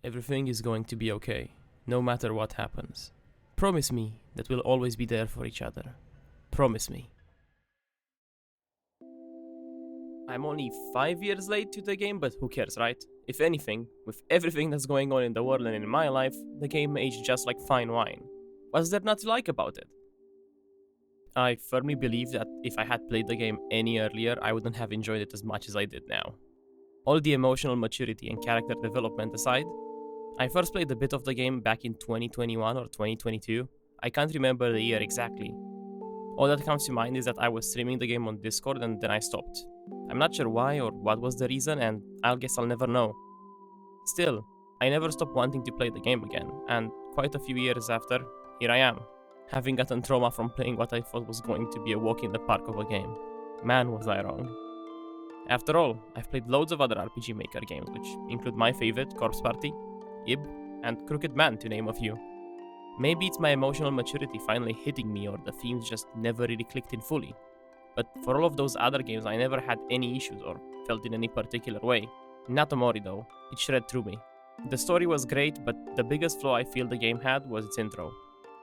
Everything is going to be okay, no matter what happens. Promise me that we'll always be there for each other. Promise me. I'm only 5 years late to the game, but who cares, right? If anything, with everything that's going on in the world and in my life, the game aged just like fine wine. What's there not to like about it? I firmly believe that if I had played the game any earlier, I wouldn't have enjoyed it as much as I did now. All the emotional maturity and character development aside, I first played a bit of the game back in 2021 or 2022. I can't remember the year exactly. All that comes to mind is that I was streaming the game on Discord and then I stopped. I'm not sure why or what was the reason, and I guess I'll never know. Still, I never stopped wanting to play the game again, and quite a few years after, here I am, having gotten trauma from playing what I thought was going to be a walk in the park of a game. Man, was I wrong. After all, I've played loads of other RPG Maker games, which include my favorite, Corpse Party, Ib, and Crooked Man, to name a few. Maybe it's my emotional maturity finally hitting me, or the themes just never really clicked in fully. But for all of those other games, I never had any issues or felt in any particular way. Not Omori though, it shred through me. The story was great, but the biggest flaw I feel the game had was its intro.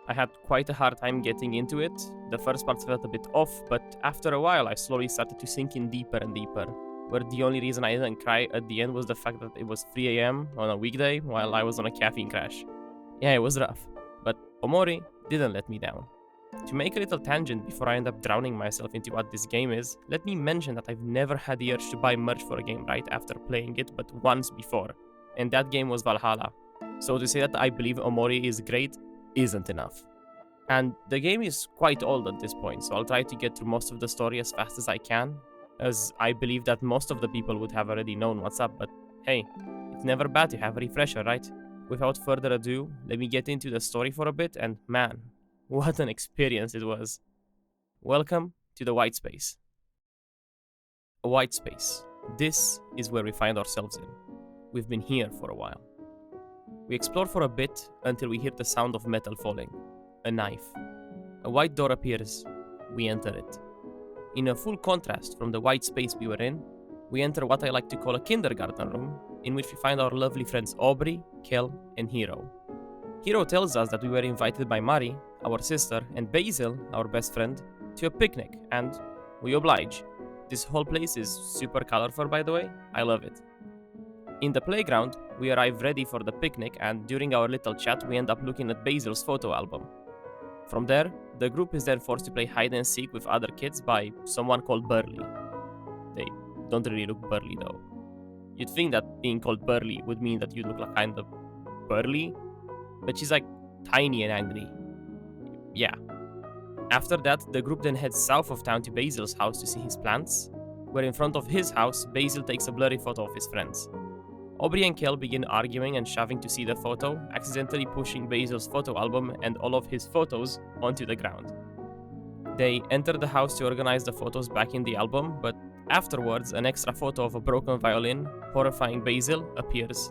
I had quite a hard time getting into it. The first parts felt a bit off, but after a while I slowly started to sink in deeper and deeper, where the only reason I didn't cry at the end was the fact that it was 3 AM on a weekday while I was on a caffeine crash. Yeah, it was rough, but Omori didn't let me down. To make a little tangent before I end up drowning myself into what this game is, let me mention that I've never had the urge to buy merch for a game right after playing it but once before, and that game was Valhalla. So to say that I believe Omori is great isn't enough. And the game is quite old at this point, so I'll try to get through most of the story as fast as I can, as I believe that most of the people would have already known what's up, but hey, it's never bad to have a refresher, right? Without further ado, let me get into the story for a bit, and man, what an experience it was. Welcome to the White Space. A white space. This is where we find ourselves in. We've been here for a while. We explore for a bit until we hear the sound of metal falling. A knife. A white door appears. We enter it. In a full contrast from the white space we were in, we enter what I like to call a kindergarten room, in which we find our lovely friends Aubrey, Kel, and Hiro. Hiro tells us that we were invited by Mari, our sister, and Basil, our best friend, to a picnic, and we oblige. This whole place is super colorful, by the way. I love it. In the playground, we arrive ready for the picnic, and during our little chat, we end up looking at Basil's photo album. From there, the group is then forced to play hide and seek with other kids by someone called Burly. They don't really look burly though. You'd think that being called burly would mean that you look like kind of burly, but she's like tiny and angry. Yeah. After that, the group then heads south of town to Basil's house to see his plants, where in front of his house, Basil takes a blurry photo of his friends. Aubrey and Kel begin arguing and shoving to see the photo, accidentally pushing Basil's photo album and all of his photos onto the ground. They enter the house to organize the photos back in the album, but afterwards, an extra photo of a broken violin, horrifying Basil, appears.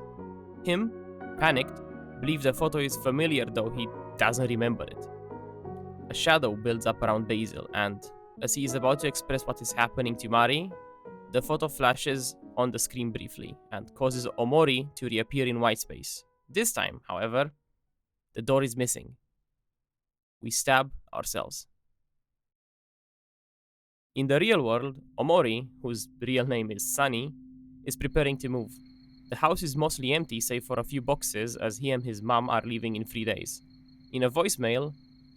Him, panicked, believes the photo is familiar though he doesn't remember it. A shadow builds up around Basil, and as he is about to express what is happening to Mari, the photo flashes on the screen briefly and causes Omori to reappear in white space. This time, however, the door is missing. We stab ourselves. In the real world, Omori, whose real name is Sunny, is preparing to move. The house is mostly empty save for a few boxes, as he and his mom are leaving in 3 days. In a voicemail,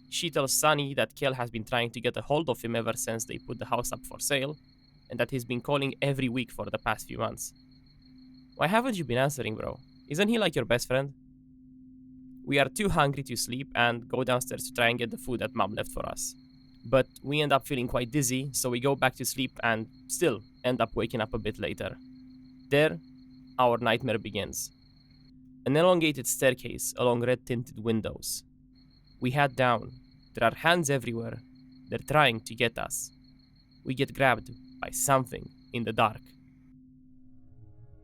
she tells Sunny that Kel has been trying to get a hold of him ever since they put the house up for sale, and that he's been calling every week for the past few months. Why haven't you been answering, bro? Isn't he like your best friend? We are too hungry to sleep and go downstairs to try and get the food that mom left for us. But we end up feeling quite dizzy, so we go back to sleep and still end up waking up a bit later. There, our nightmare begins. An elongated staircase along red-tinted windows. We head down. There are hands everywhere. They're trying to get us. We get grabbed by something in the dark.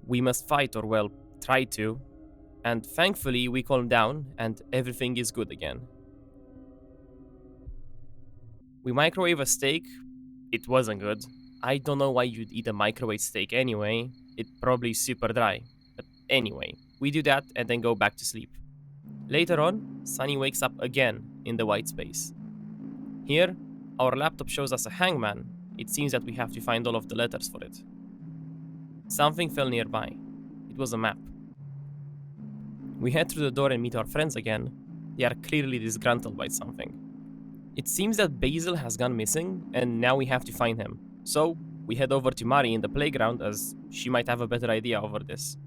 We must fight, or well, try to, and thankfully we calm down and everything is good again. We microwave a steak. It wasn't good. I don't know why you'd eat a microwave steak anyway. It's probably super dry. But anyway, We do that and then go back to sleep. Later on, Sunny wakes up again in the white space. Here, our laptop shows us a hangman. It seems that we have to find all of the letters for it. Something fell nearby. It was a map. We head through the door and meet our friends again. They are clearly disgruntled by something. It seems that Basil has gone missing, and now we have to find him. So, we head over to Mari in the playground as she might have a better idea over this.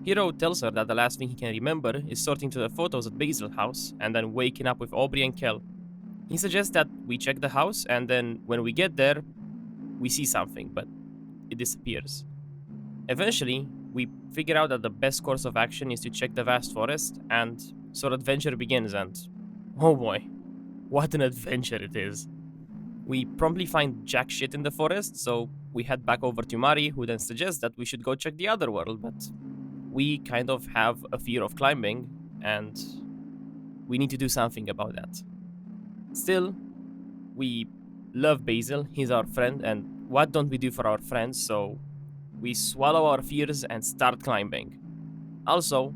Hiro tells her that the last thing he can remember is sorting through the photos at Basil's house and then waking up with Aubrey and Kel. He suggests that we check the house, and then when we get there, we see something, but it disappears. Eventually, we figure out that the best course of action is to check the vast forest, and so adventure begins, and oh boy, what an adventure it is. We promptly find jack shit in the forest, so we head back over to Mari, who then suggests that we should go check the other world, but we kind of have a fear of climbing, and we need to do something about that. Still, we love Basil, he's our friend, and what don't we do for our friends, so we swallow our fears and start climbing. Also,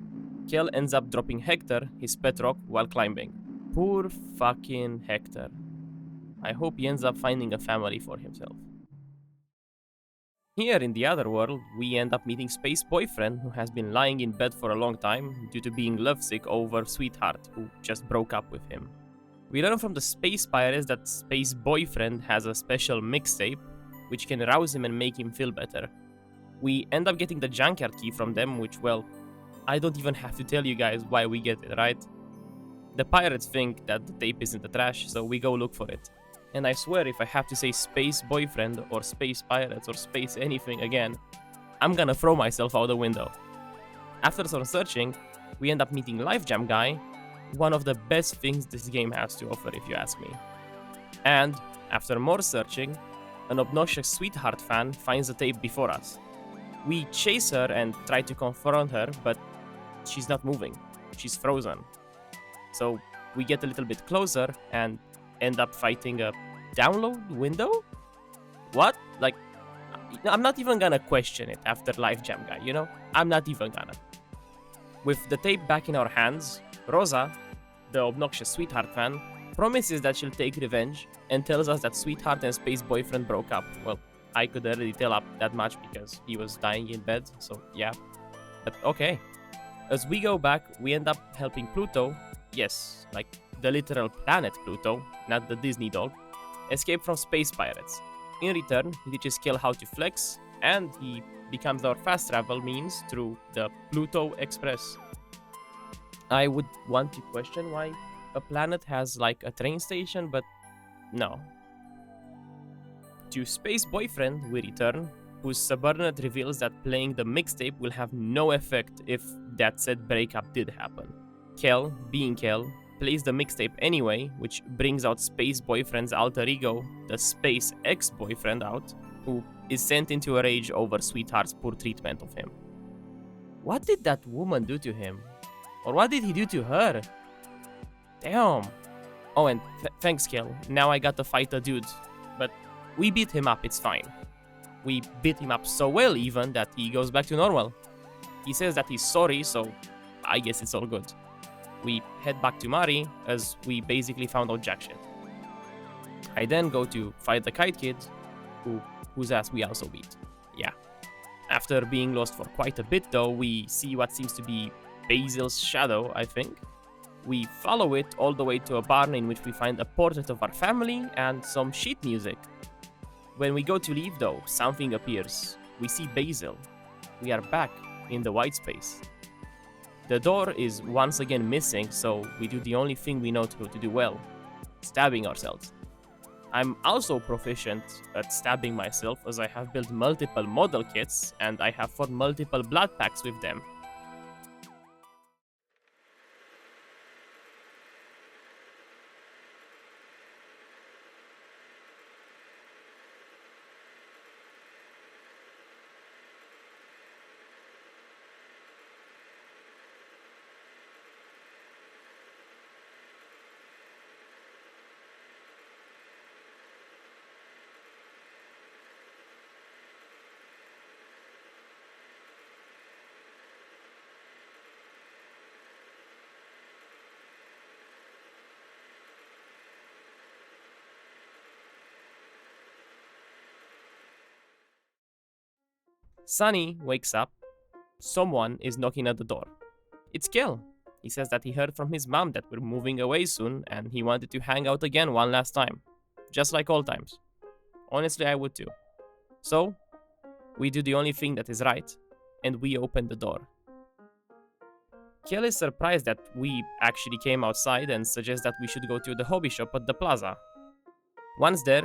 Kel ends up dropping Hector, his pet rock, while climbing. Poor fucking Hector. I hope he ends up finding a family for himself. Here in the other world, we end up meeting Space Boyfriend, who has been lying in bed for a long time due to being lovesick over Sweetheart, who just broke up with him. We learn from the Space Pirates that Space Boyfriend has a special mixtape, which can rouse him and make him feel better. We end up getting the junkyard key from them, which, well, I don't even have to tell you guys why we get it, right? The pirates think that the tape is in the trash, so we go look for it. And I swear if I have to say Space Boyfriend or Space Pirates or Space anything again, I'm gonna throw myself out the window. After some searching, we end up meeting Life Jam Guy, one of the best things this game has to offer if you ask me. And, after more searching, an obnoxious Sweetheart fan finds the tape before us. We chase her and try to confront her, but she's not moving. She's frozen. So we get a little bit closer and end up fighting a download window? What? Like, I'm not even gonna question it after Life Jam Guy, you know? I'm not even gonna. With the tape back in our hands, Rosa, the obnoxious Sweetheart fan, promises that she'll take revenge and tells us that Sweetheart and Space Boyfriend broke up. Well, I could already tell up that much because he was dying in bed, so yeah. But okay. As we go back, we end up helping Pluto, yes, like the literal planet Pluto, not the Disney dog, escape from space pirates. In return, he teaches Kel how to flex, and he becomes our fast travel means through the Pluto Express. I would want to question why a planet has like a train station, but no. To Space Boyfriend we return, whose subordinate reveals that playing the mixtape will have no effect if that said breakup did happen. Kel, being Kel, plays the mixtape anyway, which brings out Space Boyfriend's alter ego, the Space ex-boyfriend out, who is sent into a rage over Sweetheart's poor treatment of him. What did that woman do to him? Or what did he do to her? Damn. Oh, and thanks, Kel. Now I got to fight a dude. But we beat him up, it's fine. We beat him up so well even that he goes back to normal. He says that he's sorry, so I guess it's all good. We head back to Mari as we basically found out jack shit. I then go to fight the Kite Kid, whose ass we also beat. Yeah. After being lost for quite a bit though, we see what seems to be Basil's shadow, I think. We follow it all the way to a barn in which we find a portrait of our family and some sheet music. When we go to leave though, something appears. We see Basil. We are back in the white space. The door is once again missing, so we do the only thing we know to do well, stabbing ourselves. I'm also proficient at stabbing myself as I have built multiple model kits and I have fought multiple blood packs with them. Sunny wakes up. Someone is knocking at the door. It's Kel. He says that he heard from his mom that we're moving away soon and he wanted to hang out again one last time. Just like old times. Honestly, I would too. So, we do the only thing that is right, and we open the door. Kel is surprised that we actually came outside and suggests that we should go to the hobby shop at the plaza. Once there,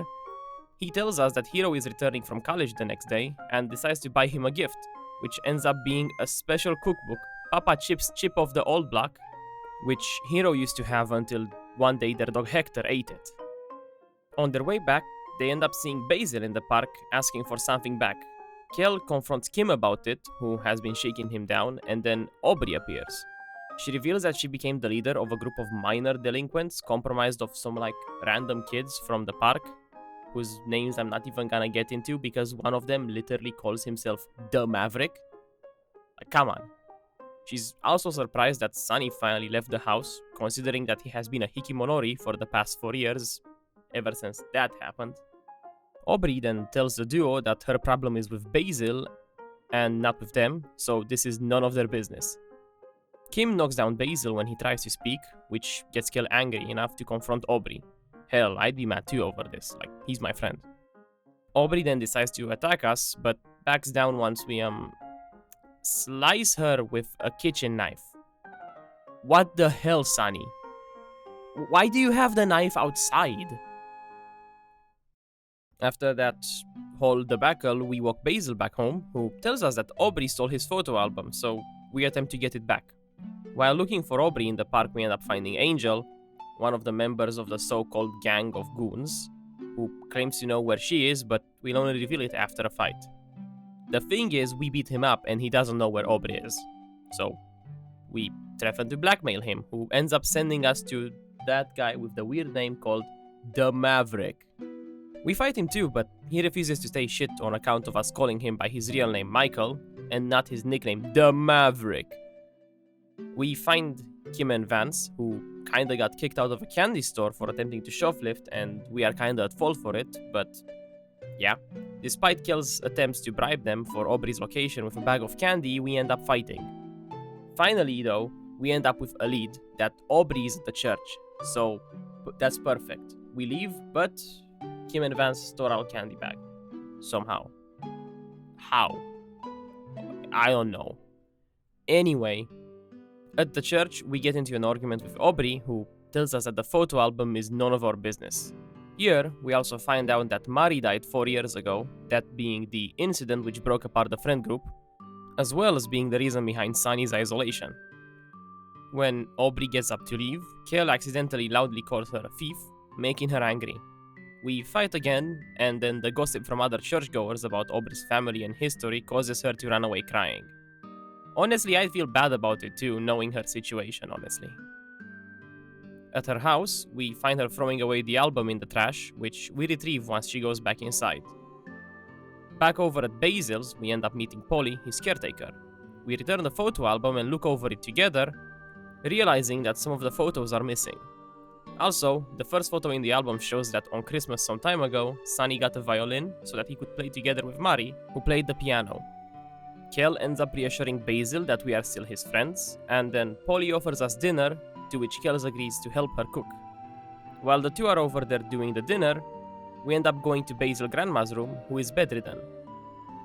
he tells us that Hiro is returning from college the next day and decides to buy him a gift, which ends up being a special cookbook, Papa Chip's Chip of the Old Block, which Hiro used to have until one day their dog Hector ate it. On their way back, they end up seeing Basil in the park asking for something back. Kel confronts Kim about it, who has been shaking him down, and then Aubrey appears. She reveals that she became the leader of a group of minor delinquents comprised of some random kids from the park, whose names I'm not even gonna get into because one of them literally calls himself the Maverick. Come on. She's also surprised that Sunny finally left the house, considering that he has been a hikimonori for the past 4 years, ever since that happened. Aubrey then tells the duo that her problem is with Basil and not with them, so this is none of their business. Kim knocks down Basil when he tries to speak, which gets Kel angry enough to confront Aubrey. Hell, I'd be mad too over this, he's my friend. Aubrey then decides to attack us, but backs down once we, slice her with a kitchen knife. What the hell, Sunny? Why do you have the knife outside? After that whole debacle, we walk Basil back home, who tells us that Aubrey stole his photo album, so we attempt to get it back. While looking for Aubrey in the park, we end up finding Angel, one of the members of the so-called gang of goons, who claims to know where she is, but will only reveal it after a fight. The thing is, we beat him up and he doesn't know where Aubrey is. So, we threaten to blackmail him, who ends up sending us to that guy with the weird name called the Maverick. We fight him too, but he refuses to say shit on account of us calling him by his real name Michael, and not his nickname, the Maverick. We find Kim and Vance, who kinda got kicked out of a candy store for attempting to shoplift, and we are kinda at fault for it, but yeah. Despite Kel's attempts to bribe them for Aubrey's location with a bag of candy, we end up fighting. Finally, though, we end up with a lead that Aubrey is at the church, so that's perfect. We leave, but Kim and Vance store our candy bag. Somehow. How? I don't know. Anyway, at the church, we get into an argument with Aubrey, who tells us that the photo album is none of our business. Here, we also find out that Mari died 4 years ago, that being the incident which broke apart the friend group, as well as being the reason behind Sunny's isolation. When Aubrey gets up to leave, Kel accidentally loudly calls her a thief, making her angry. We fight again, and then the gossip from other churchgoers about Aubrey's family and history causes her to run away crying. Honestly, I feel bad about it too, knowing her situation, honestly. At her house, we find her throwing away the album in the trash, which we retrieve once she goes back inside. Back over at Basil's, we end up meeting Polly, his caretaker. We return the photo album and look over it together, realizing that some of the photos are missing. Also, the first photo in the album shows that on Christmas some time ago, Sunny got a violin so that he could play together with Mari, who played the piano. Kel ends up reassuring Basil that we are still his friends, and then Polly offers us dinner, to which Kel agrees to help her cook. While the two are over there doing the dinner, we end up going to Basil's grandma's room, who is bedridden.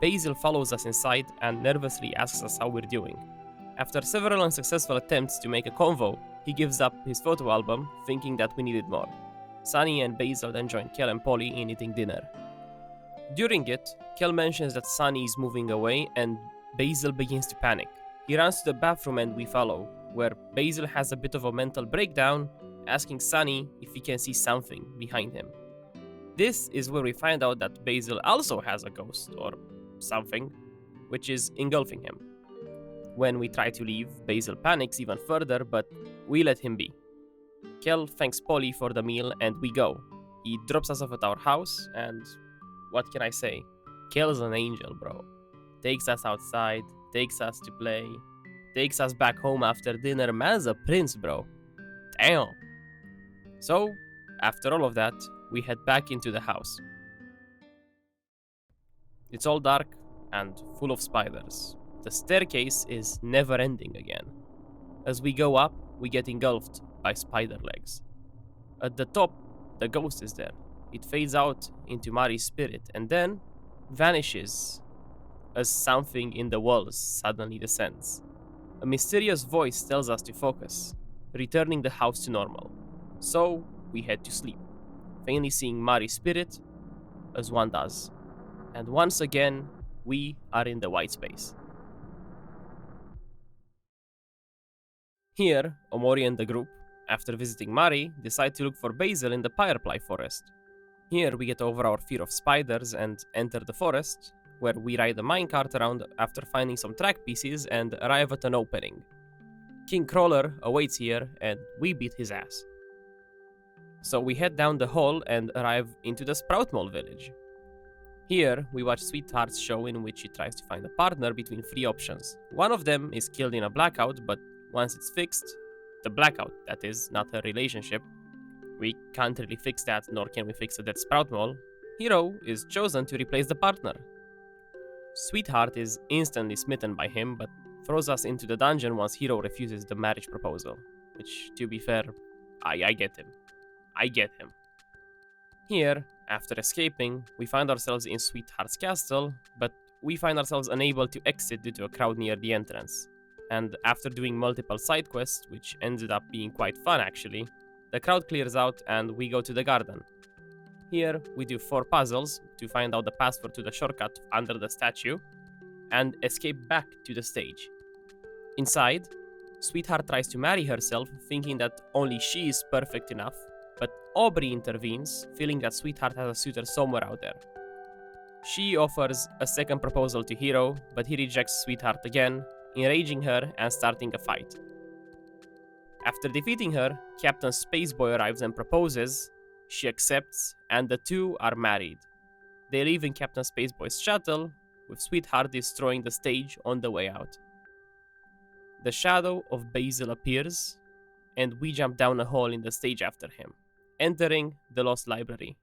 Basil follows us inside and nervously asks us how we're doing. After several unsuccessful attempts to make a convo, he gives up his photo album, thinking that we needed more. Sunny and Basil then join Kel and Polly in eating dinner. During it, Kel mentions that Sunny is moving away and Basil begins to panic. He runs to the bathroom and we follow, where Basil has a bit of a mental breakdown, asking Sunny if he can see something behind him. This is where we find out that Basil also has a ghost, or something, which is engulfing him. When we try to leave, Basil panics even further, but we let him be. Kel thanks Polly for the meal and we go. He drops us off at our house and what can I say? Kel's an angel, bro. Takes us outside, takes us to play, takes us back home after dinner. Man's a prince, bro. Damn. So, after all of that, we head back into the house. It's all dark, and full of spiders. The staircase is never ending again. As we go up, we get engulfed by spider legs. At the top, the ghost is there. It fades out into Mari's spirit and then vanishes as something in the walls suddenly descends. A mysterious voice tells us to focus, returning the house to normal. So we head to sleep, faintly seeing Mari's spirit as one does. And once again, we are in the white space. Here, Omori and the group, after visiting Mari, decide to look for Basil in the Firefly Forest. Here we get over our fear of spiders and enter the forest, where we ride a minecart around after finding some track pieces and arrive at an opening. King Crawler awaits here and we beat his ass. So we head down the hall and arrive into the Sprout Mall village. Here we watch Sweetheart's show in which she tries to find a partner between three options. One of them is killed in a blackout, but once it's fixed, the blackout, that is, not her relationship, we can't really fix that, nor can we fix it at Sprout Mall. Hero is chosen to replace the partner. Sweetheart is instantly smitten by him, but throws us into the dungeon once Hero refuses the marriage proposal. Which, to be fair, I get him. I get him. Here, after escaping, we find ourselves in Sweetheart's castle, but we find ourselves unable to exit due to a crowd near the entrance. And after doing multiple side quests, which ended up being quite fun actually, the crowd clears out and we go to the garden. Here, we do 4 puzzles to find out the password to the shortcut under the statue, and escape back to the stage. Inside, Sweetheart tries to marry herself, thinking that only she is perfect enough, but Aubrey intervenes, feeling that Sweetheart has a suitor somewhere out there. She offers a second proposal to Hero, but he rejects Sweetheart again, enraging her and starting a fight. After defeating her, Captain Spaceboy arrives and proposes. She accepts, and the two are married. They leave in Captain Spaceboy's shuttle, with Sweetheart destroying the stage on the way out. The shadow of Basil appears, and we jump down a hole in the stage after him, entering the Lost Library.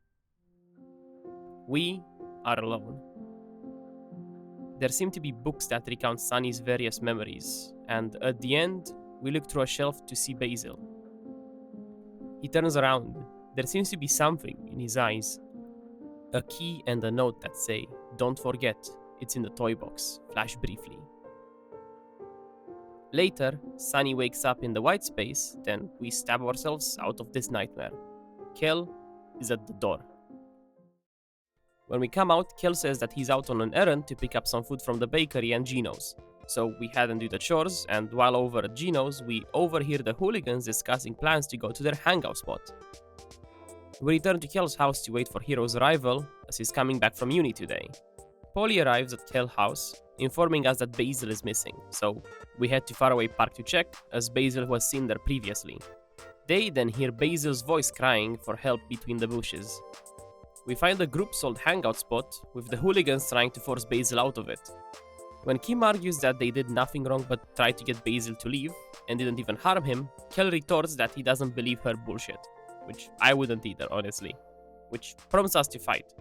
We are alone. There seem to be books that recount Sunny's various memories, and at the end, we look through a shelf to see Basil. He turns around. There seems to be something in his eyes. A key and a note that say, "Don't forget, it's in the toy box," flash briefly. Later, Sunny wakes up in the white space, then we stab ourselves out of this nightmare. Kel is at the door. When we come out, Kel says that he's out on an errand to pick up some food from the bakery and Gino's. So we head and do the chores, and while over at Gino's, we overhear the hooligans discussing plans to go to their hangout spot. We return to Kel's house to wait for Hero's arrival, as he's coming back from uni today. Polly arrives at Kel's house, informing us that Basil is missing, so we head to Faraway Park to check, as Basil was seen there previously. They then hear Basil's voice crying for help between the bushes. We find a group's old hangout spot, with the hooligans trying to force Basil out of it. When Kim argues that they did nothing wrong but tried to get Basil to leave, and didn't even harm him, Kel retorts that he doesn't believe her bullshit. Which I wouldn't either, honestly. Which prompts us to fight.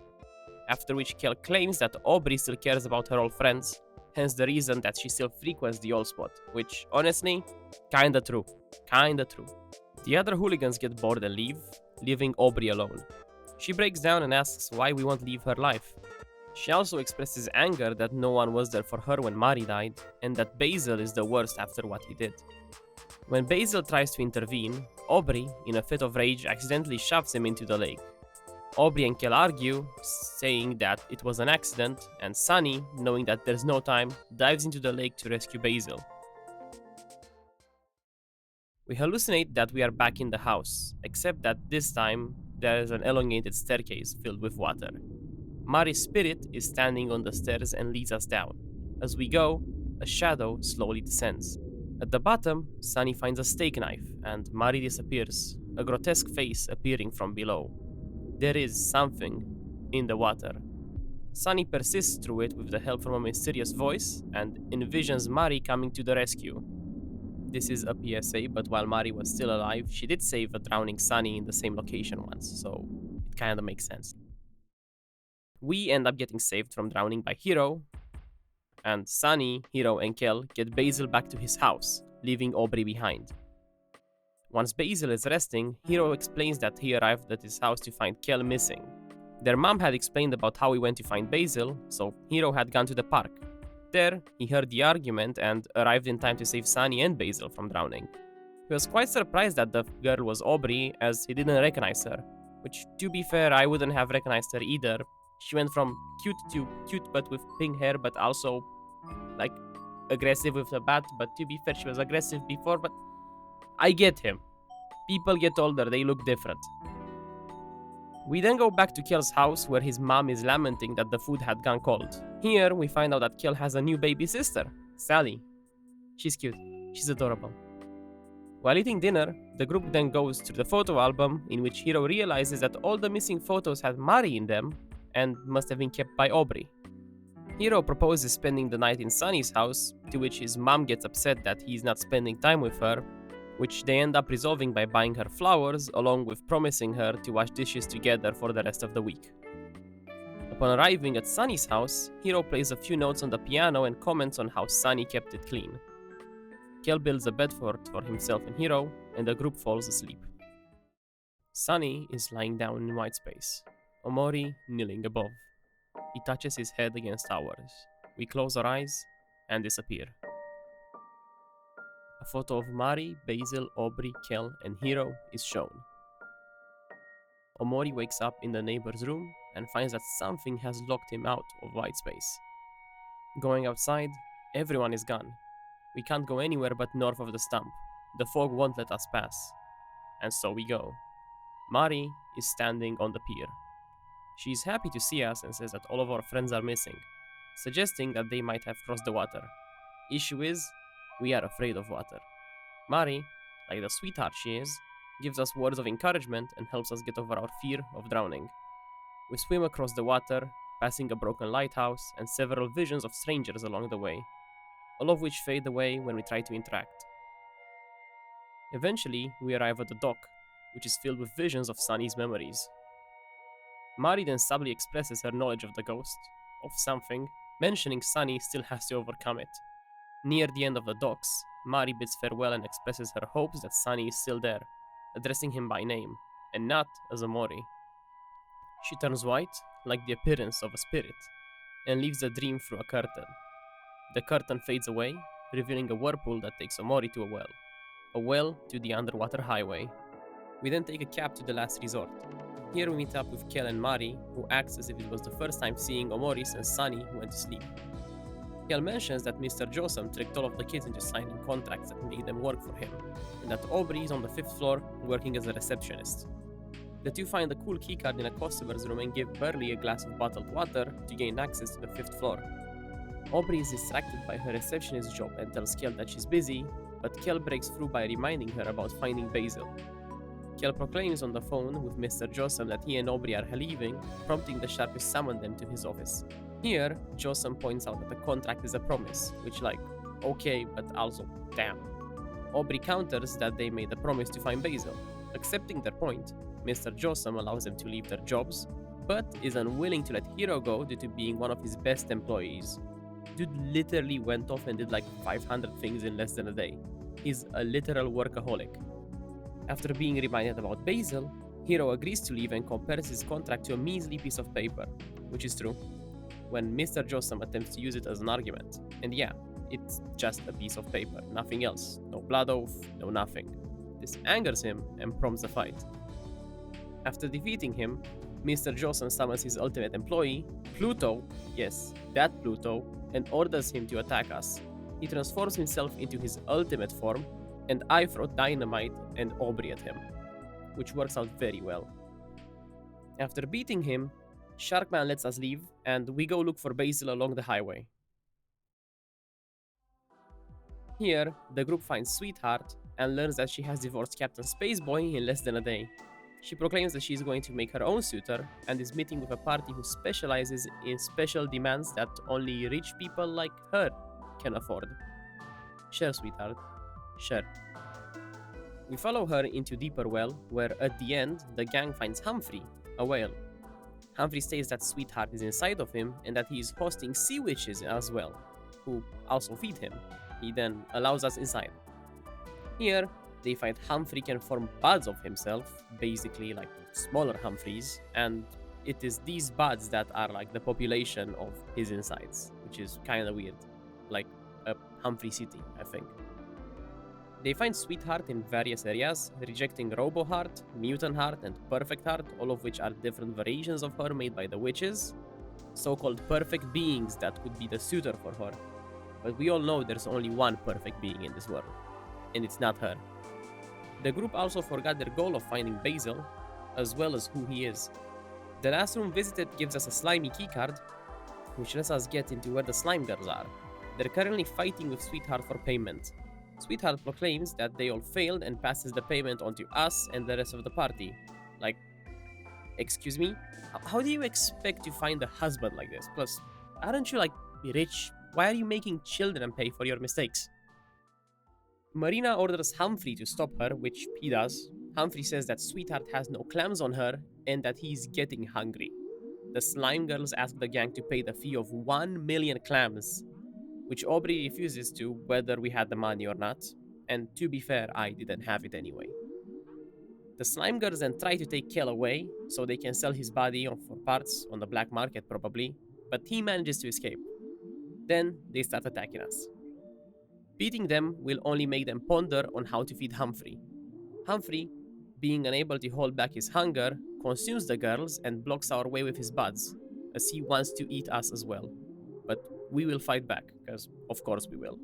After which Kel claims that Aubrey still cares about her old friends, hence the reason that she still frequents the old spot. Which, honestly, kinda true. Kinda true. The other hooligans get bored and leave, leaving Aubrey alone. She breaks down and asks why we won't leave her life. She also expresses anger that no one was there for her when Mari died, and that Basil is the worst after what he did. When Basil tries to intervene, Aubrey, in a fit of rage, accidentally shoves him into the lake. Aubrey and Kel argue, saying that it was an accident, and Sunny, knowing that there's no time, dives into the lake to rescue Basil. We hallucinate that we are back in the house, except that this time, there is an elongated staircase filled with water. Mari's spirit is standing on the stairs and leads us down. As we go, a shadow slowly descends. At the bottom, Sunny finds a steak knife, and Mari disappears, a grotesque face appearing from below. There is something in the water. Sunny persists through it with the help from a mysterious voice, and envisions Mari coming to the rescue. This is a PSA, but while Mari was still alive, she did save a drowning Sunny in the same location once, so it kinda makes sense. We end up getting saved from drowning by Hero, and Sunny, Hiro, and Kel get Basil back to his house, leaving Aubrey behind. Once Basil is resting, Hiro explains that he arrived at his house to find Kel missing. Their mom had explained about how he went to find Basil, so Hiro had gone to the park. There, he heard the argument and arrived in time to save Sunny and Basil from drowning. He was quite surprised that the girl was Aubrey, as he didn't recognize her, which, to be fair, I wouldn't have recognized her either. She went from cute to cute but with pink hair, but also, like, aggressive with a bat. But to be fair, she was aggressive before, but I get him. People get older, they look different. We then go back to Kel's house, where his mom is lamenting that the food had gone cold. Here, we find out that Kel has a new baby sister, Sally. She's cute. She's adorable. While eating dinner, the group then goes to the photo album, in which Hiro realizes that all the missing photos had Mari in them and must have been kept by Aubrey. Hiro proposes spending the night in Sunny's house, to which his mom gets upset that he's not spending time with her, which they end up resolving by buying her flowers, along with promising her to wash dishes together for the rest of the week. Upon arriving at Sunny's house, Hiro plays a few notes on the piano and comments on how Sunny kept it clean. Kel builds a bed for himself and Hiro, and the group falls asleep. Sunny is lying down in white space, Omori kneeling above. He touches his head against ours. We close our eyes and disappear. A photo of Mari, Basil, Aubrey, Kel, and Hiro is shown. Omori wakes up in the neighbor's room and finds that something has locked him out of white space. Going outside, everyone is gone. We can't go anywhere but north of the stump. The fog won't let us pass. And so we go. Mari is standing on the pier. She is happy to see us and says that all of our friends are missing, suggesting that they might have crossed the water. Issue is, we are afraid of water. Mari, like the sweetheart she is, gives us words of encouragement and helps us get over our fear of drowning. We swim across the water, passing a broken lighthouse and several visions of strangers along the way, all of which fade away when we try to interact. Eventually, we arrive at the dock, which is filled with visions of Sunny's memories. Mari then subtly expresses her knowledge of the ghost, of something, mentioning Sunny still has to overcome it. Near the end of the docks, Mari bids farewell and expresses her hopes that Sunny is still there, addressing him by name, and not as Omori. She turns white, like the appearance of a spirit, and leaves the dream through a curtain. The curtain fades away, revealing a whirlpool that takes Omori to a well to the underwater highway. We then take a cab to the last resort. Here we meet up with Kel and Mari, who acts as if it was the first time seeing Omori since Sunny went to sleep. Kel mentions that Mr. Josam tricked all of the kids into signing contracts that made them work for him, and that Aubrey is on the 5th floor working as a receptionist. The two find a cool keycard in a customer's room and give Burley a glass of bottled water to gain access to the 5th floor. Aubrey is distracted by her receptionist job and tells Kel that she's busy, but Kel breaks through by reminding her about finding Basil. Kel proclaims on the phone with Mr. Josam that he and Aubrey are leaving, prompting the shark to summon them to his office. Here, Josam points out that the contract is a promise, which okay, but also, damn. Aubrey counters that they made a promise to find Basil. Accepting their point, Mr. Josam allows them to leave their jobs, but is unwilling to let Hiro go due to being one of his best employees. Dude literally went off and did 500 things in less than a day. He's a literal workaholic. After being reminded about Basil, Hiro agrees to leave and compares his contract to a measly piece of paper, which is true, when Mr. Josam attempts to use it as an argument. And yeah, it's just a piece of paper, nothing else. No blood oath, no nothing. This angers him and prompts a fight. After defeating him, Mr. Josam summons his ultimate employee, Pluto, yes, that Pluto, and orders him to attack us. He transforms himself into his ultimate form, and I throw dynamite and Aubrey at him, which works out very well. After beating him, Sharkman lets us leave, and we go look for Basil along the highway. Here, the group finds Sweetheart and learns that she has divorced Captain Spaceboy in less than a day. She proclaims that she is going to make her own suitor and is meeting with a party who specializes in special demands that only rich people like her can afford. Sure, Sweetheart. Sure. We follow her into Deeper Well, where at the end, the gang finds Humphrey, a whale. Humphrey states that Sweetheart is inside of him and that he is hosting sea witches as well. who also feed him. He then allows us inside. Here, they find Humphrey can form buds of himself, basically like smaller Humphreys, and it is these buds that are like the population of his insides, which is kind of weird. Like a Humphrey city, I think. They find Sweetheart in various areas, rejecting Robo Heart, Mutant Heart, and Perfect Heart, all of which are different variations of her made by the witches, so-called perfect beings that could be the suitor for her. But we all know there's only one perfect being in this world, and it's not her. The group also forgot their goal of finding Basil, as well as who he is. The last room visited gives us a slimy keycard, which lets us get into where the slime girls are. They're currently fighting with Sweetheart for payment. Sweetheart proclaims that they all failed and passes the payment on to us and the rest of the party. Like, excuse me? How do you expect to find a husband like this? Plus, aren't you like rich? Why are you making children pay for your mistakes? Marina orders Humphrey to stop her, which he does. Humphrey says that Sweetheart has no clams on her and that he's getting hungry. The slime girls ask the gang to pay the fee of 1 million clams, which Aubrey refuses to, whether we had the money or not, and to be fair, I didn't have it anyway. The slime girls then try to take Kel away, so they can sell his body for parts on the black market probably, but he manages to escape. Then they start attacking us. Beating them will only make them ponder on how to feed Humphrey. Humphrey, being unable to hold back his hunger, consumes the girls and blocks our way with his buds, as he wants to eat us as well. But we will fight back, because of course we will.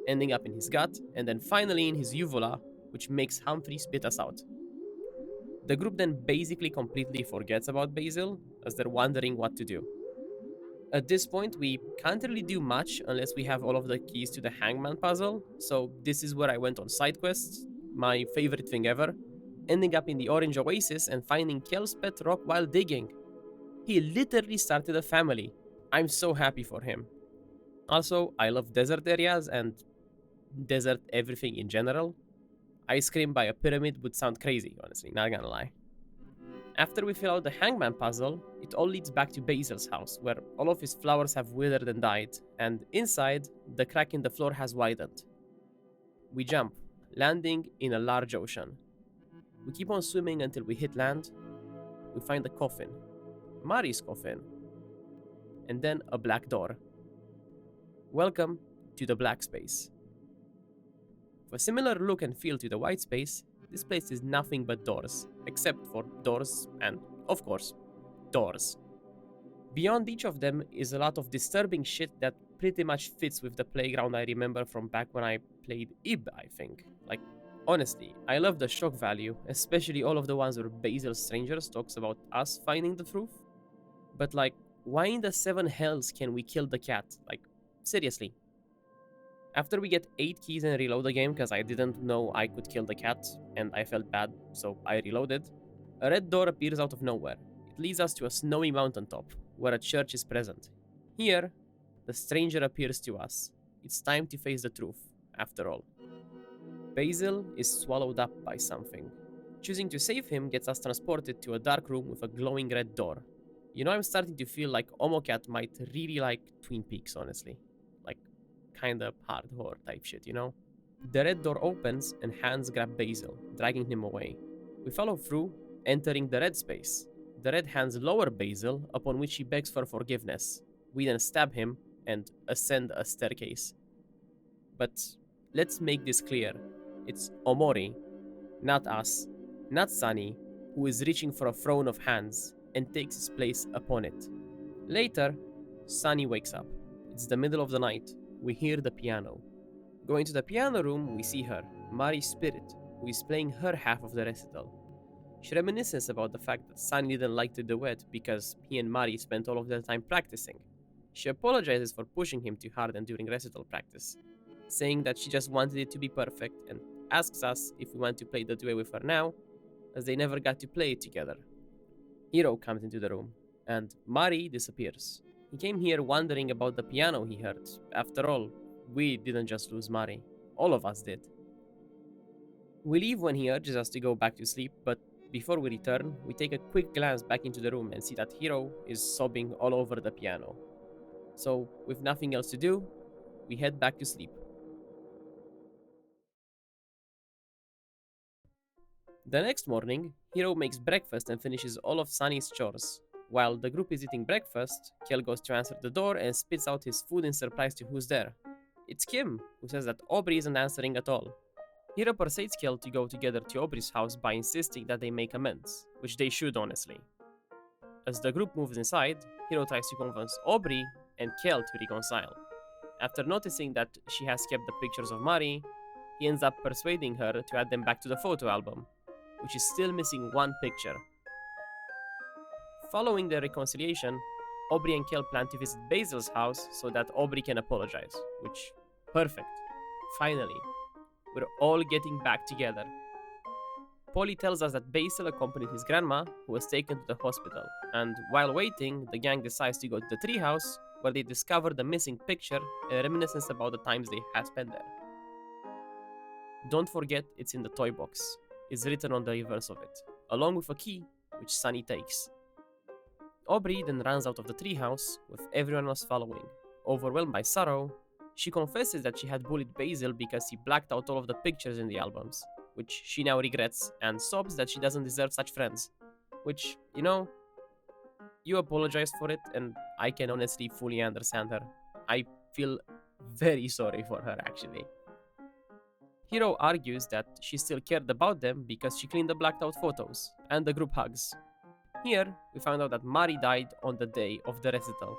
Ending up in his gut, and then finally in his uvula, which makes Humphrey spit us out. The group then basically completely forgets about Basil, as they're wondering what to do. At this point, we can't really do much unless we have all of the keys to the Hangman puzzle, so this is where I went on side quests, my favorite thing ever, ending up in the Orange Oasis and finding Kel's pet rock while digging. He literally started a family. I'm so happy for him. Also, I love desert areas and desert everything in general. Ice cream by a pyramid would sound crazy, honestly, not gonna lie. After we fill out the Hangman puzzle, it all leads back to Basil's house, where all of his flowers have withered and died, and inside, the crack in the floor has widened. We jump, landing in a large ocean. We keep on swimming until we hit land. We find a coffin, Mari's coffin, and then a black door. Welcome to the black space. With a similar look and feel to the white space, this place is nothing but doors, except for doors and, of course, doors. Beyond each of them is a lot of disturbing shit that pretty much fits with the playground I remember from back when I played Ib, I think. Like, honestly, I love the shock value, especially all of the ones where Basil Strangers talks about us finding the truth. But like, why in the seven hells can we kill the cat? Like, seriously. After we get 8 keys and reload the game, because I didn't know I could kill the cat, and I felt bad, so I reloaded, a red door appears out of nowhere. It leads us to a snowy mountaintop, where a church is present. Here, the stranger appears to us. It's time to face the truth, after all. Basil is swallowed up by something. Choosing to save him gets us transported to a dark room with a glowing red door. You know, I'm starting to feel like Omocat might really like Twin Peaks, honestly. Like, kinda hard horror type shit, you know? The red door opens and hands grab Basil, dragging him away. We follow through, entering the red space. The red hands lower Basil, upon which he begs for forgiveness. We then stab him and ascend a staircase. But let's make this clear. It's Omori, not us, not Sunny, who is reaching for a throne of hands and takes his place upon it. Later, Sunny wakes up. It's the middle of the night. We hear the piano. Going to the piano room, we see her, Mari's spirit, who is playing her half of the recital. She reminisces about the fact that Sunny didn't like the duet because he and Mari spent all of their time practicing. She apologizes for pushing him too hard and during recital practice, saying that she just wanted it to be perfect and asks us if we want to play the duet with her now, as they never got to play it together. Hiro comes into the room, and Mari disappears. He came here wondering about the piano he heard. After all, we didn't just lose Mari. All of us did. We leave when he urges us to go back to sleep, but before we return, we take a quick glance back into the room and see that Hiro is sobbing all over the piano. So, with nothing else to do, we head back to sleep. The next morning, Hiro makes breakfast and finishes all of Sunny's chores. While the group is eating breakfast, Kel goes to answer the door and spits out his food in surprise to who's there. It's Kim, who says that Aubrey isn't answering at all. Hiro persuades Kel to go together to Aubrey's house by insisting that they make amends, which they should honestly. As the group moves inside, Hiro tries to convince Aubrey and Kel to reconcile. After noticing that she has kept the pictures of Mari, he ends up persuading her to add them back to the photo album, which is still missing one picture. Following their reconciliation, Aubrey and Kel plan to visit Basil's house so that Aubrey can apologize, which, perfect. Finally, we're all getting back together. Polly tells us that Basil accompanied his grandma, who was taken to the hospital, and while waiting, the gang decides to go to the treehouse, where they discover the missing picture, a reminiscence about the times they had spent there. Don't forget it's in the toy box. It's written on the reverse of it, along with a key, which Sunny takes. Aubrey then runs out of the treehouse, with everyone else following. Overwhelmed by sorrow, she confesses that she had bullied Basil because he blacked out all of the pictures in the albums, which she now regrets, and sobs that she doesn't deserve such friends. Which, you apologize for it, and I can honestly fully understand her. I feel very sorry for her, actually. Hiro argues that she still cared about them because she cleaned the blacked out photos, and the group hugs. Here, we found out that Mari died on the day of the recital,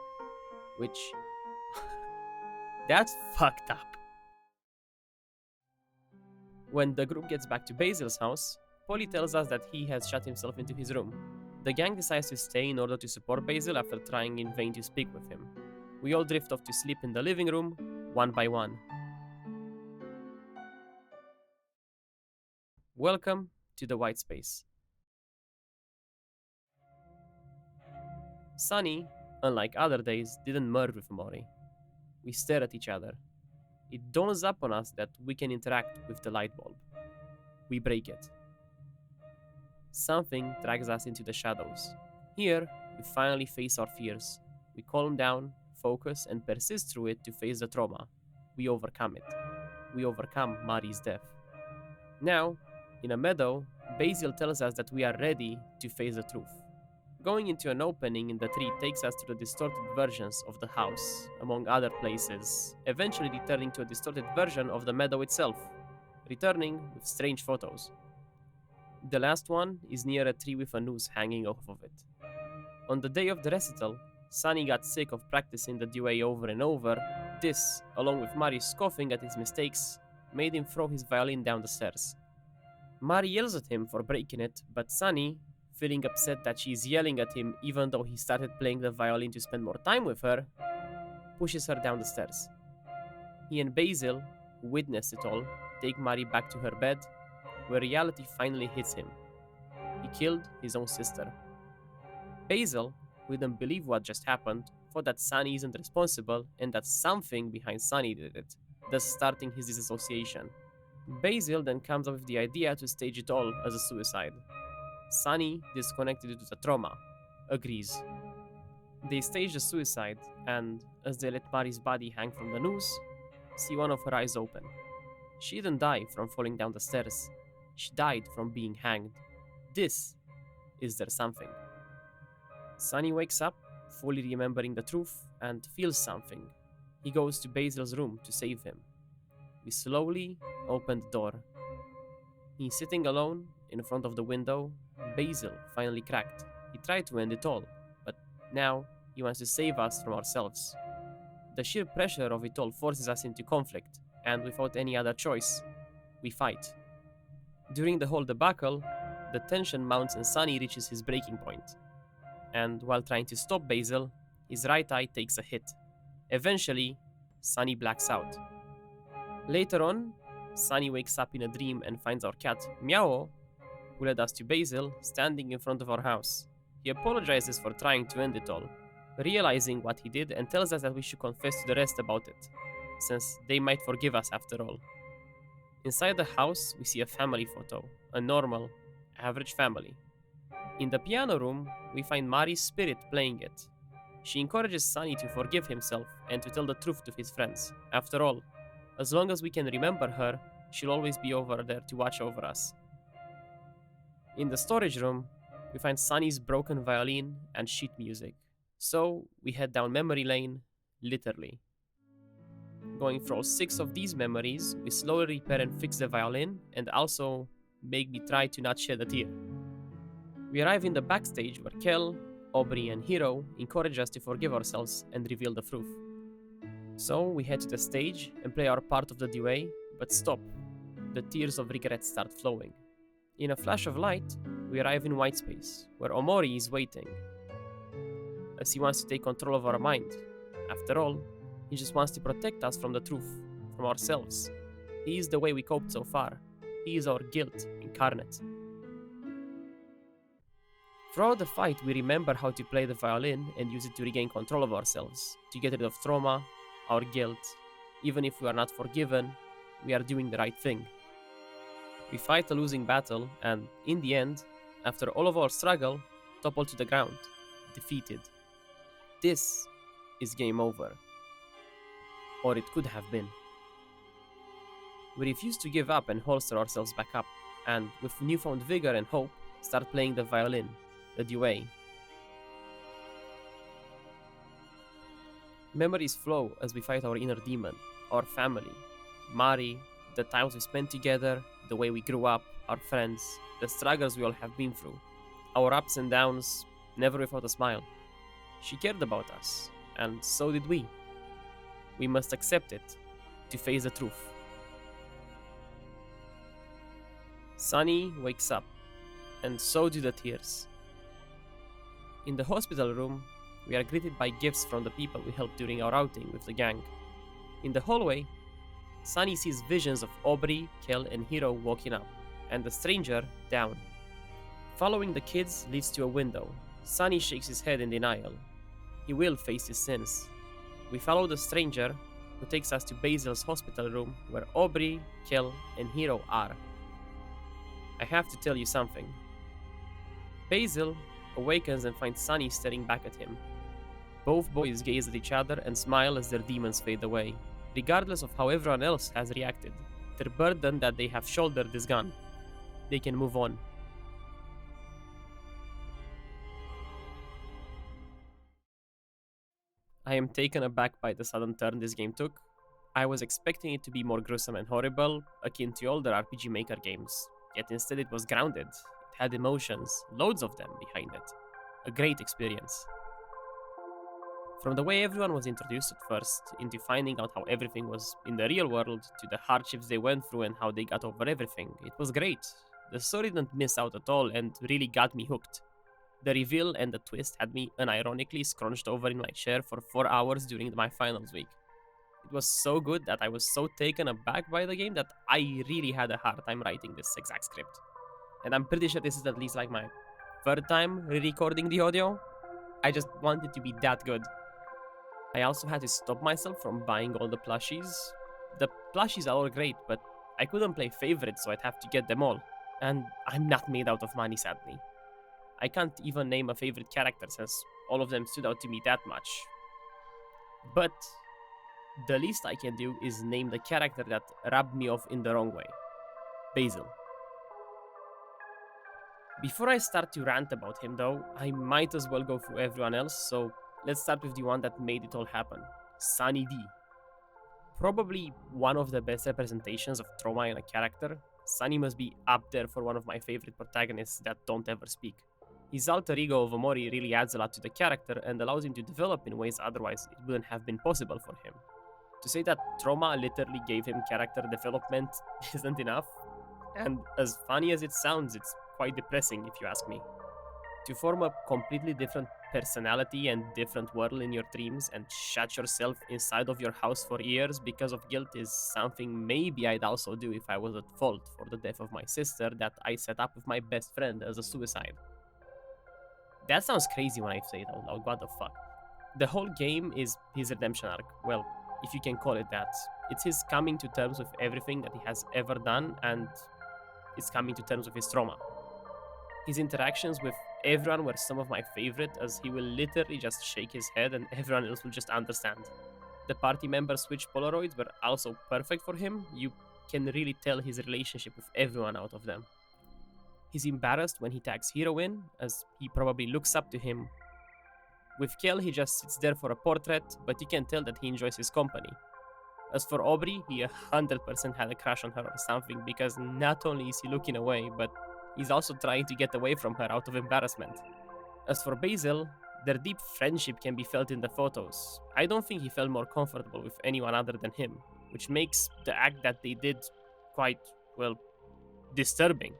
which... that's fucked up. When the group gets back to Basil's house, Polly tells us that he has shut himself into his room. The gang decides to stay in order to support Basil after trying in vain to speak with him. We all drift off to sleep in the living room, one by one. Welcome to the white space. Sunny, unlike other days, didn't merge with Omori. We stare at each other. It dawns upon us that we can interact with the light bulb. We break it. Something drags us into the shadows. Here, we finally face our fears. We calm down, focus, and persist through it to face the trauma. We overcome it. We overcome Mari's death. Now, in a meadow, Basil tells us that we are ready to face the truth. Going into an opening in the tree takes us to the distorted versions of the house, among other places, eventually returning to a distorted version of the meadow itself, returning with strange photos. The last one is near a tree with a noose hanging off of it. On the day of the recital, Sunny got sick of practicing the duet over and over. This, along with Mari scoffing at his mistakes, made him throw his violin down the stairs. Mari yells at him for breaking it, but Sunny, feeling upset that she's yelling at him even though he started playing the violin to spend more time with her, pushes her down the stairs. He and Basil, who witnessed it all, take Mari back to her bed, where reality finally hits him. He killed his own sister. Basil, who didn't believe what just happened, thought that Sunny isn't responsible and that something behind Sunny did it, thus starting his disassociation. Basil then comes up with the idea to stage it all as a suicide. Sunny, disconnected due to the trauma, agrees. They stage the suicide, and as they let Mari's body hang from the noose, see one of her eyes open. She didn't die from falling down the stairs. She died from being hanged. This is their something. Sunny wakes up, fully remembering the truth, and feels something. He goes to Basil's room to save him. We slowly open the door. He's sitting alone in front of the window. Basil finally cracked. He tried to end it all, but now he wants to save us from ourselves. The sheer pressure of it all forces us into conflict, and without any other choice, we fight. During the whole debacle, the tension mounts and Sunny reaches his breaking point. And while trying to stop Basil, his right eye takes a hit. Eventually, Sunny blacks out. Later on, Sunny wakes up in a dream and finds our cat, Meow, who led us to Basil, standing in front of our house. He apologizes for trying to end it all, realizing what he did, and tells us that we should confess to the rest about it, since they might forgive us after all. Inside the house, we see a family photo, a normal, average family. In the piano room, we find Mari's spirit playing it. She encourages Sunny to forgive himself and to tell the truth to his friends. After all, as long as we can remember her, she'll always be over there to watch over us. In the storage room, we find Sunny's broken violin and sheet music. So we head down memory lane, literally. Going through all 6 of these memories, we slowly repair and fix the violin and also make me try to not shed a tear. We arrive in the backstage where Kel, Aubrey, and Hiro encourage us to forgive ourselves and reveal the truth. So we head to the stage and play our part of the duet, but stop. The tears of regret start flowing. In a flash of light, we arrive in white space, where Omori is waiting, as he wants to take control of our mind. After all, he just wants to protect us from the truth, from ourselves. He is the way we coped so far. He is our guilt incarnate. Throughout the fight, we remember how to play the violin and use it to regain control of ourselves, to get rid of trauma, our guilt. Even if we are not forgiven, we are doing the right thing. We fight a losing battle and, in the end, after all of our struggle, topple to the ground, defeated. This is game over. Or it could have been. We refuse to give up and holster ourselves back up, and with newfound vigor and hope, start playing the violin, the duet. Memories flow as we fight our inner demon, our family, Mari, the times we spent together, the way we grew up, our friends, the struggles we all have been through, our ups and downs, never without a smile. She cared about us, and so did we. We must accept it, to face the truth. Sunny wakes up, and so do the tears. In the hospital room, we are greeted by gifts from the people we helped during our outing with the gang. In the hallway, Sunny sees visions of Aubrey, Kel, and Hiro walking up, and the stranger down. Following the kids leads to a window. Sunny shakes his head in denial. He will face his sins. We follow the stranger, who takes us to Basil's hospital room, where Aubrey, Kel, and Hiro are. I have to tell you something. Basil awakens and finds Sunny staring back at him. Both boys gaze at each other and smile as their demons fade away. Regardless of how everyone else has reacted, they're burdened that they have shouldered this gun. They can move on. I am taken aback by the sudden turn this game took. I was expecting it to be more gruesome and horrible, akin to older RPG Maker games, yet instead it was grounded. It had emotions, loads of them behind it. A great experience. From the way everyone was introduced at first, into finding out how everything was in the real world, to the hardships they went through and how they got over everything, it was great. The story didn't miss out at all and really got me hooked. The reveal and the twist had me unironically scrunched over in my chair for 4 hours during my finals week. It was so good that I was so taken aback by the game that I really had a hard time writing this exact script. And I'm pretty sure this is at least like my 3rd time re-recording the audio. I just wanted to be that good. I also had to stop myself from buying all the plushies. The plushies are all great, but I couldn't play favorites, so I'd have to get them all. And I'm not made out of money, sadly. I can't even name a favorite character since all of them stood out to me that much. But the least I can do is name the character that rubbed me off in the wrong way. Basil. Before I start to rant about him though, I might as well go through everyone else, so let's start with the one that made it all happen. Sunny D. Probably one of the best representations of trauma in a character, Sunny must be up there for one of my favorite protagonists that don't ever speak. His alter ego of Omori really adds a lot to the character and allows him to develop in ways otherwise it wouldn't have been possible for him. To say that trauma literally gave him character development isn't enough, and as funny as it sounds, it's quite depressing if you ask me. To form a completely different personality and different world in your dreams and shut yourself inside of your house for years because of guilt is something maybe I'd also do if I was at fault for the death of my sister that I set up with my best friend as a suicide. That sounds crazy when I say it out loud, what the fuck. The whole game is his redemption arc, well, if you can call it that. It's his coming to terms with everything that he has ever done and it's coming to terms with his trauma. His interactions with everyone were some of my favorite, as he will literally just shake his head and everyone else will just understand. The party member switch Polaroids were also perfect for him. You can really tell his relationship with everyone out of them. He's embarrassed when he tags Hiro in, as he probably looks up to him. With Kel, he just sits there for a portrait, but you can tell that he enjoys his company. As for Aubrey, he 100% had a crush on her or something, because not only is he looking away, but he's also trying to get away from her out of embarrassment. As for Basil, their deep friendship can be felt in the photos. I don't think he felt more comfortable with anyone other than him, which makes the act that they did quite, well, disturbing.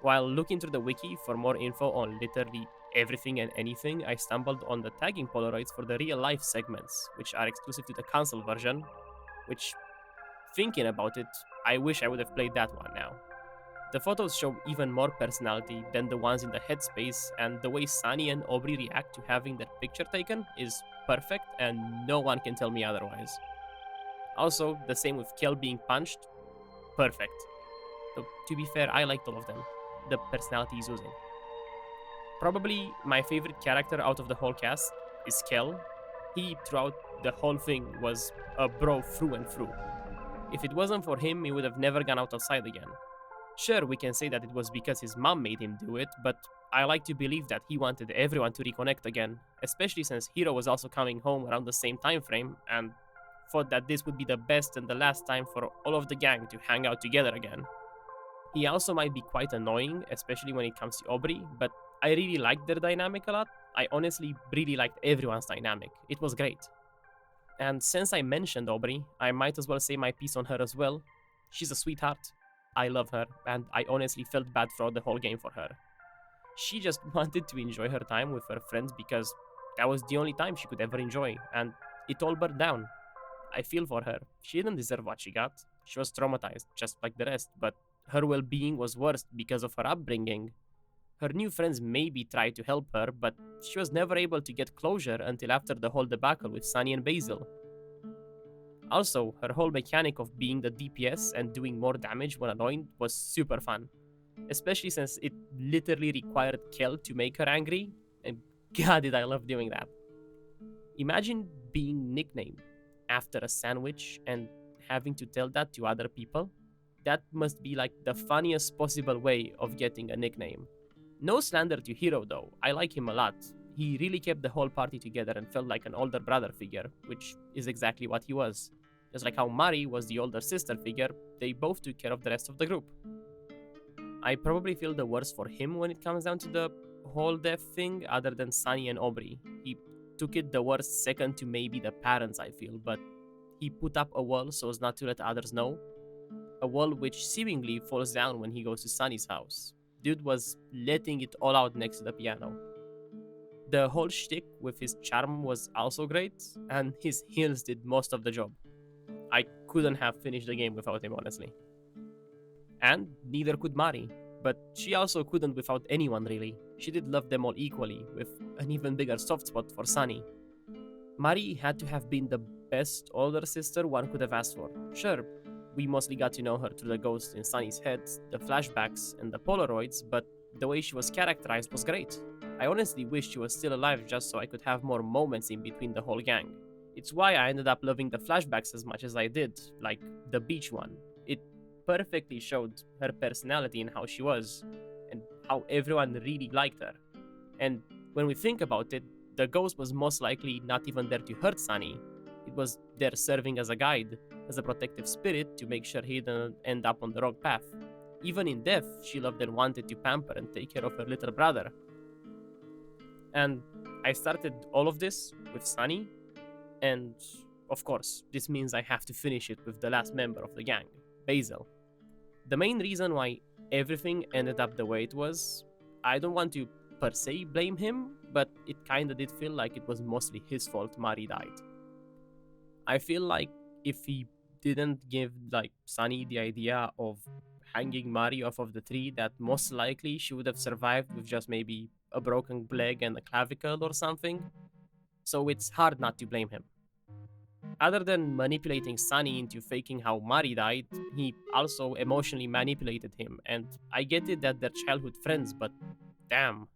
While looking through the wiki for more info on literally everything and anything, I stumbled on the tagging Polaroids for the real life segments, which are exclusive to the console version, which, thinking about it, I wish I would have played that one now. The photos show even more personality than the ones in the headspace, and the way Sunny and Aubrey react to having their picture taken is perfect, and no one can tell me otherwise. Also, the same with Kel being punched, perfect. Though, to be fair, I liked all of them. The personality is oozing. Probably my favorite character out of the whole cast is Kel. He, throughout the whole thing, was a bro through and through. If it wasn't for him, he would have never gone outside again. Sure, we can say that it was because his mom made him do it, but I like to believe that he wanted everyone to reconnect again, especially since Hiro was also coming home around the same time frame, and thought that this would be the best and the last time for all of the gang to hang out together again. He also might be quite annoying, especially when it comes to Aubrey, but I really liked their dynamic a lot. I honestly really liked everyone's dynamic. It was great. And since I mentioned Aubrey, I might as well say my piece on her as well. She's a sweetheart. I love her, and I honestly felt bad throughout the whole game for her. She just wanted to enjoy her time with her friends because that was the only time she could ever enjoy, and it all burned down. I feel for her. She didn't deserve what she got. She was traumatized, just like the rest, but her well-being was worse because of her upbringing. Her new friends maybe tried to help her, but she was never able to get closure until after the whole debacle with Sunny and Basil. Also, her whole mechanic of being the DPS and doing more damage when annoyed was super fun, especially since it literally required Kel to make her angry, and god did I love doing that. Imagine being nicknamed after a sandwich and having to tell that to other people. That must be like the funniest possible way of getting a nickname. No slander to Hiro though, I like him a lot. He really kept the whole party together and felt like an older brother figure, which is exactly what he was. Just like how Mari was the older sister figure, they both took care of the rest of the group. I probably feel the worst for him when it comes down to the whole death thing, other than Sunny and Aubrey. He took it the worst second to maybe the parents, I feel, but he put up a wall so as not to let others know. A wall which seemingly falls down when he goes to Sunny's house. Dude was letting it all out next to the piano. The whole shtick with his charm was also great, and his heals did most of the job. I couldn't have finished the game without him, honestly. And neither could Mari, but she also couldn't without anyone really. She did love them all equally, with an even bigger soft spot for Sunny. Mari had to have been the best older sister one could have asked for. Sure, we mostly got to know her through the ghosts in Sunny's head, the flashbacks, and the Polaroids, but the way she was characterized was great. I honestly wish she was still alive just so I could have more moments in between the whole gang. It's why I ended up loving the flashbacks as much as I did, like the beach one. It perfectly showed her personality and how she was, and how everyone really liked her. And when we think about it, the ghost was most likely not even there to hurt Sunny. It was there serving as a guide, as a protective spirit to make sure he didn't end up on the wrong path. Even in death, she loved and wanted to pamper and take care of her little brother. And I started all of this with Sunny, and of course, this means I have to finish it with the last member of the gang, Basil. The main reason why everything ended up the way it was, I don't want to per se blame him, but it kinda did feel like it was mostly his fault Mari died. I feel like if he didn't give Sunny the idea of hanging Mari off of the tree, that most likely she would have survived with just maybe a broken leg and a clavicle or something. So it's hard not to blame him. Other than manipulating Sunny into faking how Mari died, he also emotionally manipulated him, and I get it that they're childhood friends, but damn,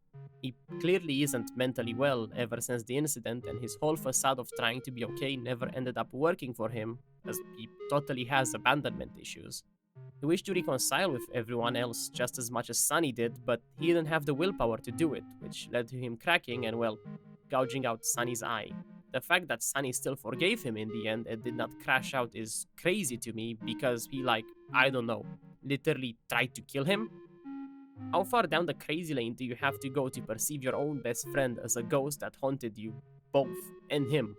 He clearly isn't mentally well ever since the incident, and his whole facade of trying to be okay never ended up working for him, as he totally has abandonment issues. He wished to reconcile with everyone else just as much as Sunny did, but he didn't have the willpower to do it, which led to him cracking and, well, gouging out Sunny's eye. The fact that Sunny still forgave him in the end and did not crash out is crazy to me because he, like, I don't know, literally tried to kill him. How far down the crazy lane do you have to go to perceive your own best friend as a ghost that haunted you, both, and him?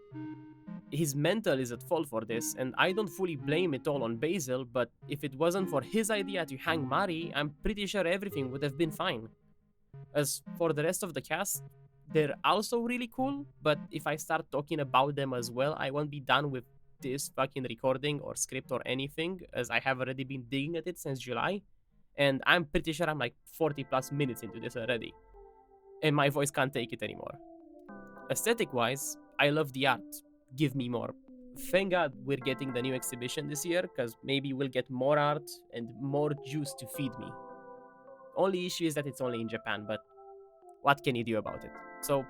His mental is at fault for this, and I don't fully blame it all on Basil, but if it wasn't for his idea to hang Mari, I'm pretty sure everything would have been fine. As for the rest of the cast, they're also really cool, but if I start talking about them as well, I won't be done with this fucking recording or script or anything, as I have already been digging at it since July, and I'm pretty sure I'm like 40 plus minutes into this already, and my voice can't take it anymore. Aesthetic wise, I love the art. Give me more. Thank God we're getting the new exhibition this year, because maybe we'll get more art and more juice to feed me. Only issue is that it's only in Japan, but what can you do about it? So,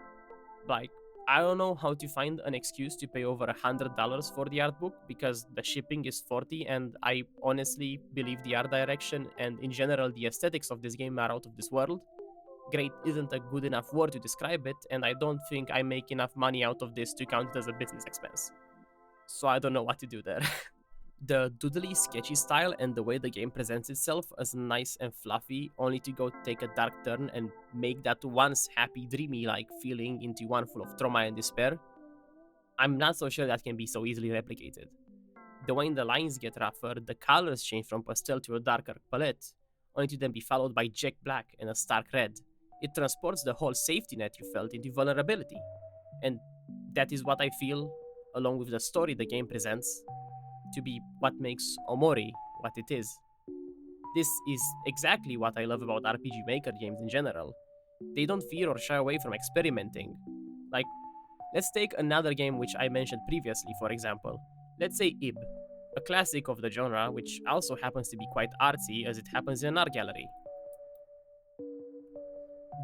like, I don't know how to find an excuse to pay over $100 for the art book because the shipping is 40, and I honestly believe the art direction and in general the aesthetics of this game are out of this world. Great isn't a good enough word to describe it, and I don't think I make enough money out of this to count it as a business expense. So I don't know what to do there. The doodly, sketchy style and the way the game presents itself as nice and fluffy, only to go take a dark turn and make that once happy, dreamy like feeling into one full of trauma and despair, I'm not so sure that can be so easily replicated. The way the lines get rougher, the colors change from pastel to a darker palette, only to then be followed by jet black and a stark red. It transports the whole safety net you felt into vulnerability. And that is what I feel, along with the story the game presents, to be what makes Omori what it is. This is exactly what I love about RPG Maker games in general. They don't fear or shy away from experimenting. Like, let's take another game which I mentioned previously, for example. Let's say Ib, a classic of the genre, which also happens to be quite artsy as it happens in an art gallery.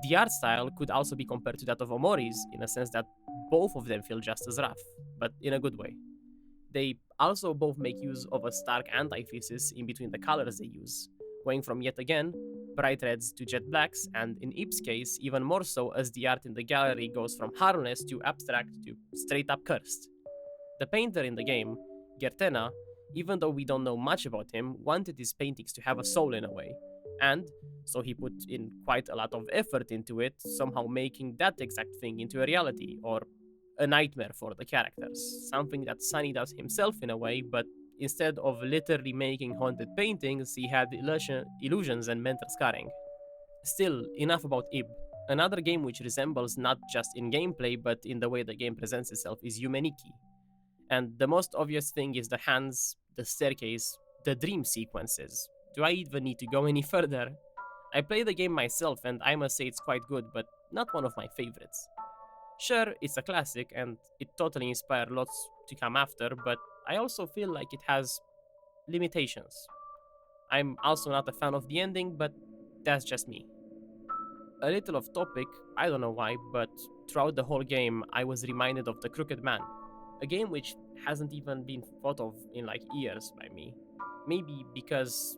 The art style could also be compared to that of Omori's in a sense that both of them feel just as rough, but in a good way. They also both make use of a stark antithesis in between the colors they use, going from yet again bright reds to jet blacks, and in Ib's case, even more so as the art in the gallery goes from harmless to abstract to straight up cursed. The painter in the game, Gertena, even though we don't know much about him, wanted his paintings to have a soul in a way, and so he put in quite a lot of effort into it, somehow making that exact thing into a reality, or a nightmare for the characters. Something that Sunny does himself in a way, but instead of literally making haunted paintings, he had illusions and mental scarring. Still, enough about Ib. Another game which resembles not just in gameplay, but in the way the game presents itself is Yumeniki. And the most obvious thing is the hands, the staircase, the dream sequences. Do I even need to go any further? I played the game myself and I must say it's quite good, but not one of my favorites. Sure, it's a classic and it totally inspired lots to come after, but I also feel like it has limitations. I'm also not a fan of the ending, but that's just me. A little off topic, I don't know why, but throughout the whole game I was reminded of The Crooked Man, a game which hasn't even been thought of in like years by me. Maybe because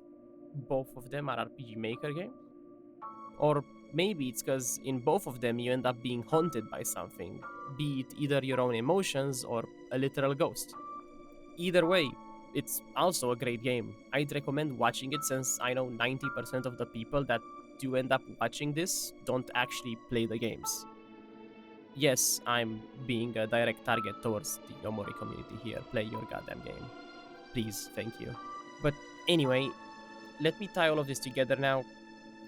both of them are RPG Maker games? Or maybe it's because in both of them you end up being haunted by something, be it either your own emotions or a literal ghost. Either way, it's also a great game. I'd recommend watching it since I know 90% of the people that do end up watching this don't actually play the games. Yes, I'm being a direct target towards the Omori community here. Play your goddamn game. Please, thank you. But anyway, let me tie all of this together now.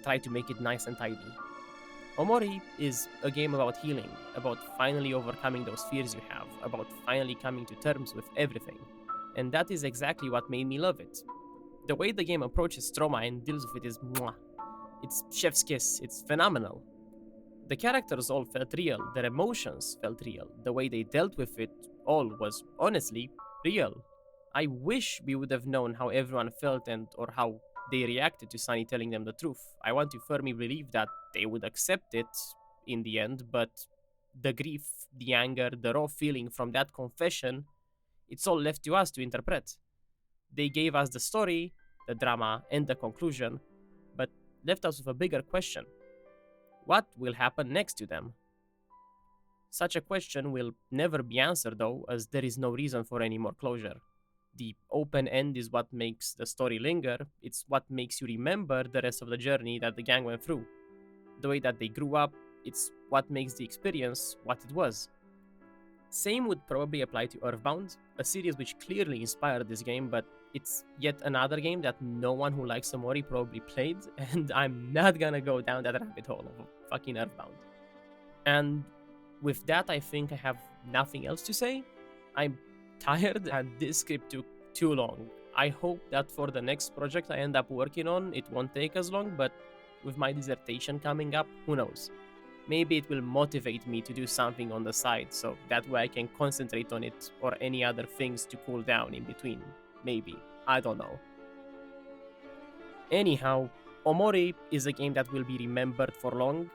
Try to make it nice and tidy. Omori is a game about healing, about finally overcoming those fears you have, about finally coming to terms with everything. And that is exactly what made me love it. The way the game approaches trauma and deals with it is mwah. It's chef's kiss, it's phenomenal. The characters all felt real, their emotions felt real, the way they dealt with it all was honestly real. I wish we would have known how everyone felt and or how they reacted to Sunny telling them the truth. I want to firmly believe that they would accept it, in the end, but the grief, the anger, the raw feeling from that confession, it's all left to us to interpret. They gave us the story, the drama, and the conclusion, but left us with a bigger question. What will happen next to them? Such a question will never be answered, though, as there is no reason for any more closure. The open end is what makes the story linger, it's what makes you remember the rest of the journey that the gang went through. The way that they grew up, it's what makes the experience what it was. Same would probably apply to Earthbound, a series which clearly inspired this game, but it's yet another game that no one who likes Omori probably played, and I'm not gonna go down that rabbit hole of fucking Earthbound. And with that, I think I have nothing else to say. I'm tired and this script took too long. I hope that for the next project I end up working on, it won't take as long, but with my dissertation coming up, who knows? Maybe it will motivate me to do something on the side, so that way I can concentrate on it or any other things to cool down in between. Maybe. I don't know. Anyhow, Omori is a game that will be remembered for long.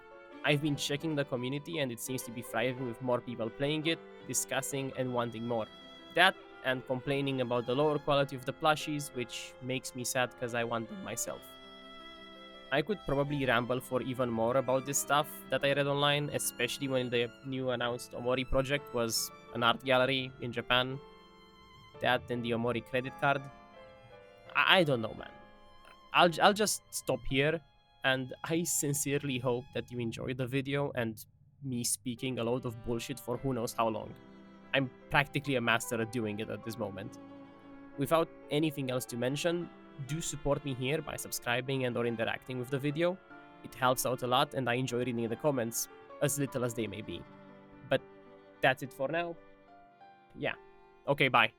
I've been checking the community and it seems to be thriving with more people playing it, discussing and wanting more. That and complaining about the lower quality of the plushies, which makes me sad because I want them myself. I could probably ramble for even more about this stuff that I read online, especially when the new announced Omori project was an art gallery in Japan. That and the Omori credit card. I don't know, man. I'll just stop here, and I sincerely hope that you enjoyed the video and me speaking a load of bullshit for who knows how long. I'm practically a master at doing it at this moment. Without anything else to mention, do support me here by subscribing and or interacting with the video. It helps out a lot and I enjoy reading the comments, as little as they may be. But that's it for now. Yeah. Okay, bye.